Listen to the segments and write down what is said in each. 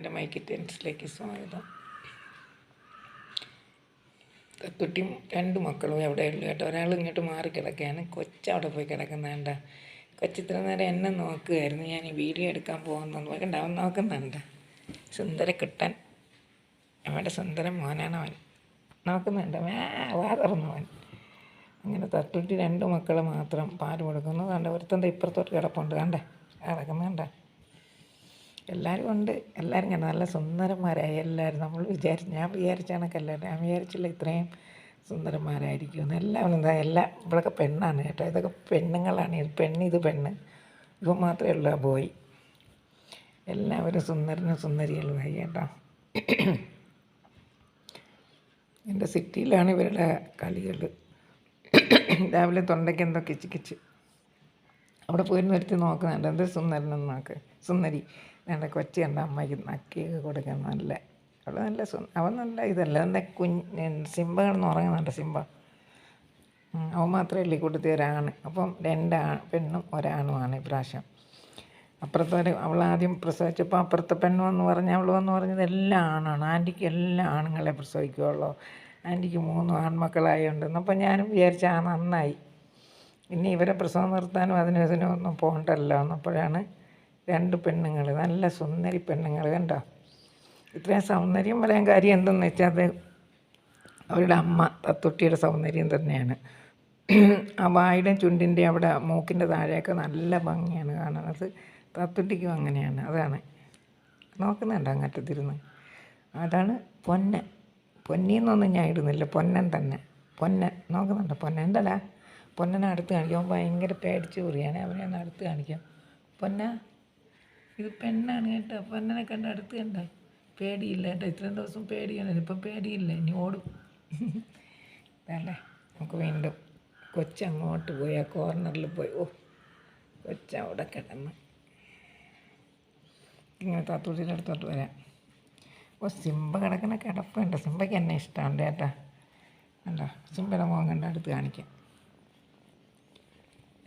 എൻ്റെ മൈക്ക് ടെൻസിലേക്ക് സ്വാഗതം. തത്തുട്ടിയും 2 മക്കളും എവിടെയുള്ളൂ കേട്ടോ. ഒരാൾ ഇങ്ങോട്ട് മാറി കിടക്കുകയാണ്, കൊച്ചവിടെ പോയി കിടക്കുന്നുണ്ട. കൊച്ചിത്ര നേരം എന്നെ നോക്കുകയായിരുന്നു. ഞാൻ ഈ വീഡിയോ എടുക്കാൻ പോകുന്നു കണ്ട, അവൻ നോക്കുന്നുണ്ട്. സുന്ദര കിട്ടൻ, അവൻ്റെ സുന്ദരൻ മോനാണ് അവൻ. നോക്കുന്നുണ്ട്, വാ തുറന്നവൻ. അങ്ങനെ തത്തുട്ടി 2 മക്കൾ മാത്രം പാല് കൊടുക്കുന്നു. കണ്ട ഒരുത്തൻ്റെ ഇപ്പുറത്തോട്ട് കിടപ്പുണ്ട്, കണ്ടേ കിടക്കുന്നുണ്ട. എല്ലാവരും ഉണ്ട്, എല്ലാവരും കണ്ട നല്ല സുന്ദരന്മാരായി എല്ലാവരും. ഞാൻ വിചാരിച്ച കണക്കല്ല, ഞാൻ വിചാരിച്ചില്ല ഇത്രയും സുന്ദരന്മാരായിരിക്കുമെന്ന്. എല്ലാവരും ഇവിടെയൊക്കെ പെണ്ണാണ് കേട്ടോ, ഇതൊക്കെ പെണ്ണുങ്ങളാണ്. ഇത് പെണ്ണ്, ഇവ മാത്രമേ ഉള്ളൂ ബോയ്. എല്ലാവരും സുന്ദരനും സുന്ദരികളുമായി കേട്ടോ. എൻ്റെ സിറ്റിയിലാണ് ഇവരുടെ കളികൾ. രാവിലെ തൊണ്ടയ്ക്ക് എന്തോ കിച്ച് അവിടെ പോയിരുന്ന് ഒരുത്തി നോക്കുന്നുണ്ട്, എന്ത് സുന്ദരനെന്ന് നോക്ക്. സുന്ദരി എൻ്റെ കൊച്ചി എൻ്റെ അമ്മയ്ക്ക് നക്കിയൊക്കെ കൊടുക്കാൻ നല്ല, അവൾ നല്ല അവൻ നല്ല ഇതല്ല. എൻ്റെ സിംബ കിടന്ന് ഉറങ്ങുന്നുണ്ട്. സിംബ അവൻ മാത്രമേ ഉള്ളൂ കൂട്ടത്തിൽ ഒരാണ്. അപ്പം 2 പെണ്ണും ഒരാണുമാണ് ഇപ്രാവശ്യം. അപ്പുറത്തെ അവളാദ്യം പ്രസവിച്ചപ്പോൾ അപ്പുറത്തെ പെണ്ണെന്ന് പറഞ്ഞാൽ അവൾ വന്ന് പറഞ്ഞത് എല്ലാം ആണാണ്. ആൻറ്റിക്ക് എല്ലാ ആണുങ്ങളെ പ്രസവിക്കുകയുള്ളൂ, ആൻറ്റിക്ക് 3 ആൺമക്കളായുണ്ടെന്ന്. അപ്പം ഞാനും വിചാരിച്ച നന്നായി, ഇനി ഇവരെ പ്രസവം നിർത്താനും അതിനും ഒന്നും പോകണ്ടല്ലോ എന്നപ്പോഴാണ് 2 പെണ്ണുങ്ങൾ, നല്ല സുന്ദരി പെണ്ണുങ്ങൾ. കണ്ടോ, ഇത്രയും സൗന്ദര്യം പറയാൻ കാര്യം എന്തെന്ന് വെച്ചാൽ അത് അവരുടെ അമ്മ തത്തുട്ടിയുടെ സൗന്ദര്യം തന്നെയാണ്. ആ വായുടെ ചുണ്ടിൻ്റെ അവിടെ മൂക്കിൻ്റെ താഴെയൊക്കെ നല്ല ഭംഗിയാണ് കാണുന്നത്. തത്തുട്ടിക്കും അങ്ങനെയാണ്. അതാണ് നോക്കുന്നുണ്ട് അങ്ങറ്റത്തിരുന്ന്. അതാണ് പൊന്നൻ. പൊന്നിന്നൊന്നും ഞാൻ ഇടുന്നില്ല, പൊന്നൻ തന്നെ. പൊന്നൻ നോക്കുന്നുണ്ട്. പൊന്നൻ എന്തല്ല, പൊന്നനെ അടുത്ത് കാണിക്കാം. ഭയങ്കര പേടിച്ച് കുറിയാണ്, അവനെ ഒന്ന് അടുത്ത് കാണിക്കാം. പൊന്ന ഇത് പെണ്ണാണ് കേട്ടോ. പൊന്നനെ കണ്ട അടുത്ത് കണ്ട, പേടിയില്ല കേട്ടോ. ഇത്രയും ദിവസം പേടിയാണ്, ഇപ്പം പേടിയില്ല, ഇനി ഓടും. അതല്ലേ നമുക്ക് വീണ്ടും കൊച്ചങ്ങോട്ട് പോയി ആ കോർണറിൽ പോയി. കൊച്ചവിടെ കിടന്ന് ഇങ്ങനെ തത്തൂട്ടിൻ്റെ അടുത്തോട്ട് വരാം. സിംബ കിടക്കുന്ന കിടപ്പുണ്ട്. സിംബയ്ക്ക് എന്നെ ഇഷ്ടമുണ്ട് കേട്ടാ. കണ്ടോ, സിംബയുടെ മുഖം കണ്ട അടുത്ത് കാണിക്കാം.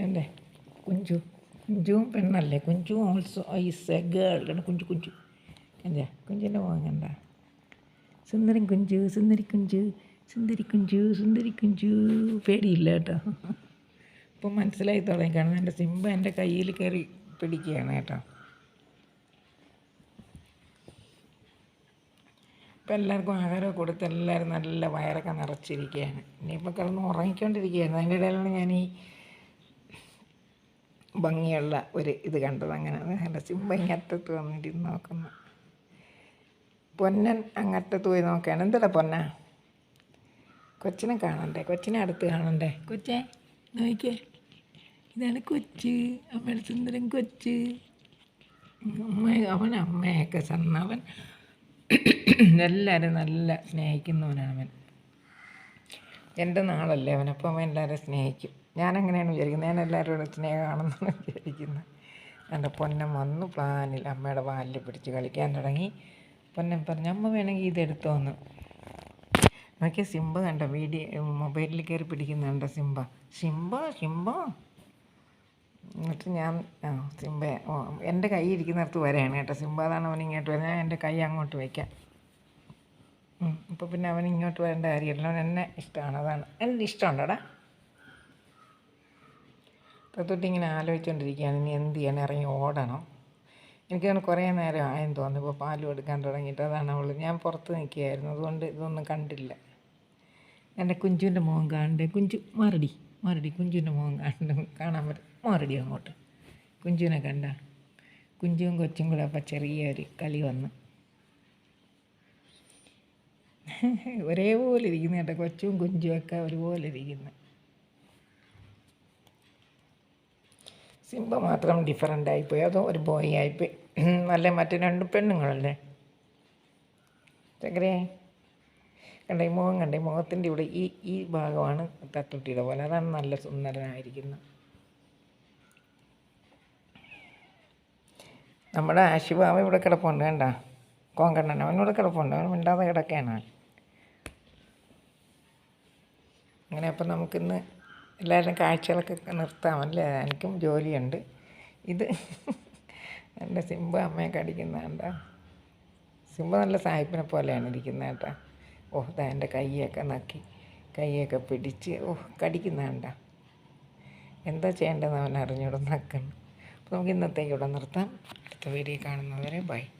എൻ്റെ കുഞ്ചുവും പെണ്ണല്ലേ. Kunju also is a girl. Kunju എന്താ കുഞ്ചിൻ്റെ മുഖം കണ്ട. സുന്ദരി കുഞ്ചു പേടിയില്ല കേട്ടോ. ഇപ്പം മനസ്സിലായി തുടങ്ങി കാണുന്നത്. എൻ്റെ സിംബ എൻ്റെ കയ്യിൽ കയറി പിടിക്കുകയാണ് കേട്ടോ. ഇപ്പം എല്ലാവർക്കും ആഹാരമൊക്കെ കൊടുത്ത് എല്ലാവരും നല്ല വയറൊക്കെ നിറച്ചിരിക്കുകയാണ്. ഇനിയിപ്പോൾ കിടന്ന് ഉറങ്ങിക്കൊണ്ടിരിക്കുകയായിരുന്നു. അതിൻ്റെ ഇടയിലാണ് ഞാൻ ഈ ഭംഗിയുള്ള ഒരു ഇത് കണ്ടത്. അങ്ങനെ എൻ്റെ സിംബ ഇങ്ങറ്റത്ത് വന്നിട്ട് നോക്കുന്നു. പൊന്നൻ അങ്ങറ്റത്ത് പോയി നോക്കുകയാണ്. എന്താ പൊന്ന, കൊച്ചിനെ കാണണ്ടേ, കൊച്ചിനെ അടുത്ത് കാണണ്ടേ. കൊച്ചേ നോക്കിക്കേ, ഇതാണ് കൊച്ച്, അമ്മയുടെ സുന്ദരൻ കൊച്ച്. അവൻ അമ്മയൊക്കെ അവൻ എല്ലാവരും നല്ല സ്നേഹിക്കുന്നവനാണ് അവൻ. എൻ്റെ നാളല്ലേ അവൻ, അപ്പോൾ അവൻ എല്ലാവരും സ്നേഹിക്കും. ഞാനങ്ങനെയാണ് വിചാരിക്കുന്നത്, ഞാൻ എല്ലാവരോടും സ്നേഹമാണെന്നാണ് വിചാരിക്കുന്നത്. എൻ്റെ പൊന്നൻ വന്നു പ്ലാനിൽ അമ്മയുടെ വാലിൽ പിടിച്ച് കളിക്കാൻ തുടങ്ങി. പൊന്നൻ പറഞ്ഞു, അമ്മ വേണമെങ്കിൽ ഇതെടുത്തോന്ന്. നോക്കിയ സിംബ കണ്ട മൊബൈലിൽ കയറി പിടിക്കുന്നുണ്ട്. സിംബ എന്നിട്ട് ഞാൻ സിംബ എൻ്റെ കൈ ഇരിക്കുന്നിടത്ത് വരെയാണ് കേട്ടോ. സിംബ അതാണ് അവൻ ഇങ്ങോട്ട് വരുന്നത്. ഞാൻ എൻ്റെ കൈ അങ്ങോട്ട് വയ്ക്കാം. ഇപ്പോൾ പിന്നെ അവൻ ഇങ്ങോട്ട് വരേണ്ട കാര്യമല്ലോ. എന്നെ ഇഷ്ടമാണ്, അതാണ് എൻ്റെ ഇഷ്ടമുണ്ടോടാ. തൊട്ട് ഇങ്ങനെ ആലോചിച്ചുകൊണ്ടിരിക്കുകയാണ്, ഇനി എന്ത് ചെയ്യണം, ഇറങ്ങി ഓടണം. എനിക്കങ്ങനെ കുറേ നേരം ആയെന്ന് തോന്നുന്നു ഇപ്പോൾ പാലും എടുക്കാൻ തുടങ്ങിയിട്ട്. അതാണ് ഞാൻ പുറത്ത് നിൽക്കുകയായിരുന്നു, അതുകൊണ്ട് ഇതൊന്നും കണ്ടില്ല. എൻ്റെ കുഞ്ചുവിൻ്റെ മുഖം കാണണ്ടേ. കുഞ്ചു മാറടി കുഞ്ചുവിൻ്റെ മുഖം കാണാൻ പറ്റും. മാറടി അങ്ങോട്ട്. കുഞ്ചുവിനെ കണ്ട, കുഞ്ചുവും കൊച്ചും കൂടെ അപ്പം ചെറിയൊരു കളി വന്ന് ഒരേപോലെ ഇരിക്കുന്നു കേട്ടോ. കൊച്ചും കുഞ്ചുമൊക്കെ ഒരുപോലെ ഇരിക്കുന്നു. സിംബ മാത്രം ഡിഫറൻ്റ് ആയിപ്പോയി, അതോ ഒരു ബോയ് ആയിപ്പോയി. നല്ല മറ്റു 2 പെണ്ണുങ്ങളല്ലേ. ചക്കരേ കണ്ട, ഈ മുഖം കണ്ട, ഈ മുഖത്തിൻ്റെ ഇവിടെ ഈ ഭാഗമാണ് തട്ടുട്ടിയുടെ പോലെ. അതാണ് നല്ല സുന്ദരനായിരിക്കുന്നത്. നമ്മുടെ ആശുഭാവ ഇവിടെ കിടപ്പുണ്ട് കണ്ട, കോങ്കണ്ണൻ അവനിവിടെ കിടപ്പുണ്ട്. അവൻ മിണ്ടാതെ കിടക്കുകയാണ്. അങ്ങനെ അപ്പം നമുക്കിന്ന് എല്ലാവരും കാഴ്ചകളൊക്കെ നിർത്താമല്ലേ. എനിക്കും ജോലിയുണ്ട്. ഇത് എൻ്റെ സിംബ അമ്മയെ കടിക്കുന്ന കണ്ട. സിംബ നല്ല സായിപ്പിനെ പോലെയാണ് ഇരിക്കുന്നത് കേട്ടോ. ഓഹ് ദാ എൻ്റെ കൈയൊക്കെ നക്കി, കൈയൊക്കെ പിടിച്ച് കടിക്കുന്ന കണ്ട. എന്താ ചെയ്യേണ്ടതെന്ന് അവൻ അറിഞ്ഞൂടെ നക്കുന്നു. അപ്പോൾ നമുക്ക് ഇന്നത്തേക്ക് ഇവിടെ നിർത്താം. അടുത്ത വീഡിയോ കാണുന്നവരെ ബൈ.